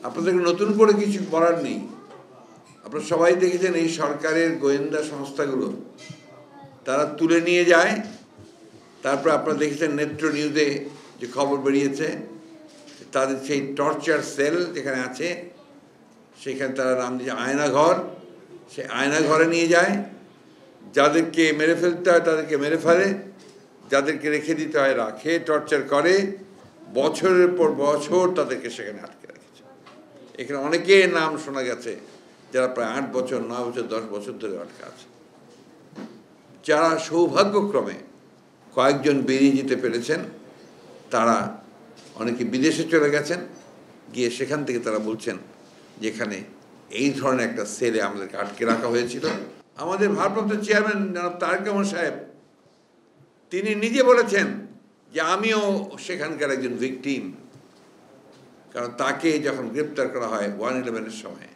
আপনাদেরকে নতুন করে কিছু বলার নেই। আপনারা সবাই দেখেছেন এই সরকারের গোয়েন্দা সংস্থাগুলো তারা তুলে নিয়ে যায়। তারপর আপনারা দেখেছেন নেত্র নিউজে যে খবর বেরিয়েছে, তাদের সেই টর্চার সেল যেখানে আছে সেখানে তারা নাম দিয়েছে আয়নাঘর। সে আয়নাঘরে নিয়ে যায়, যাদেরকে মেরে ফেলতে হয় তাদেরকে মেরে ফেলে, যাদেরকে রেখে দিতে হয় রাখে, টর্চার করে, বছরের পর বছর তাদেরকে সেখানে আটকে রেখেছে। এখানে অনেকের নাম শোনা গেছে যারা প্রায় 8 বছর, 9 বছর, 10 বছর ধরে আটকে আছে। যারা সৌভাগ্যক্রমে কয়েকজন বেরিয়ে যেতে পেরেছেন, তারা অনেকে বিদেশে চলে গেছেন, গিয়ে সেখান থেকে তারা বলছেন যেখানে এই ধরনের একটা সেলে আমাদেরকে আটকে রাখা হয়েছিল। আমাদের ভারপ্রাপ্ত চেয়ারম্যান জনাব তারেক রহমান সাহেব তিনি নিজে বলেছেন যে আমিও সেখানকার একজন ভিকটিম। কারণ তাকে যখন গ্রেপ্তার করা হয় 111-এর সময়,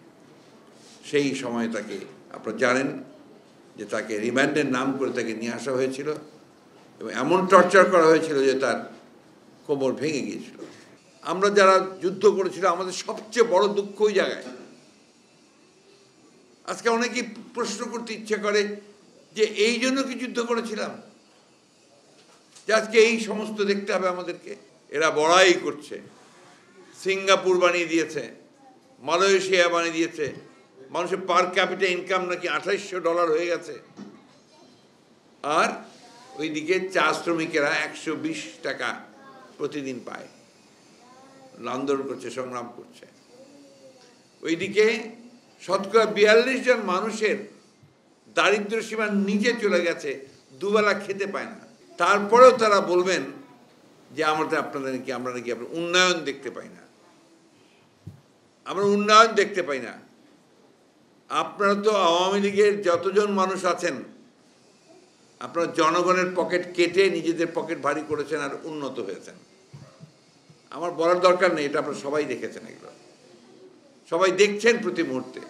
সেই সময় তাকে আপনারা জানেন যে তাকে রিমান্ডের নাম করে তাকে নিয়ে আসা হয়েছিল এবং এমন টর্চার করা হয়েছিল যে তার কোমর ভেঙে গিয়েছিল। আমরা যারা যুদ্ধ করেছিল আমাদের সবচেয়ে বড় দুঃখ ওই জায়গায়। আজকে অনেকেই প্রশ্ন করতে ইচ্ছে করে যে এই জন্য কি যুদ্ধ করেছিলাম, যে আজকে এই সমস্ত দেখতে হবে আমাদেরকে। এরা বড়াই করছে, সিঙ্গাপুর বানিয়ে দিয়েছে, মালয়েশিয়া বানিয়ে দিয়েছে, মানুষের পার ক্যাপিটা ইনকাম নাকি $2800 হয়ে গেছে। আর ওইদিকে চা শ্রমিকেরা 120 টাকা প্রতিদিন পায়, আন্দোলন করছে, সংগ্রাম করছে। ওইদিকে শতকরা 42 জন মানুষের দারিদ্র সীমার নিচে চলে গেছে, দুবেলা খেতে পায় না। তারপরেও তারা বলবেন যে আমরা নাকি আপনার উন্নয়ন দেখতে পাই না, আমরা উন্নয়ন দেখতে পাই না। আপনারা তো আওয়ামী লীগের যতজন মানুষ আছেন, আপনারা জনগণের পকেট কেটে নিজেদের পকেট ভারী করেছেন আর উন্নত হয়েছেন। আমার বলার দরকার নেই, এটা আপনারা সবাই দেখেছেন, এগুলো সবাই দেখছেন প্রতি মুহূর্তে।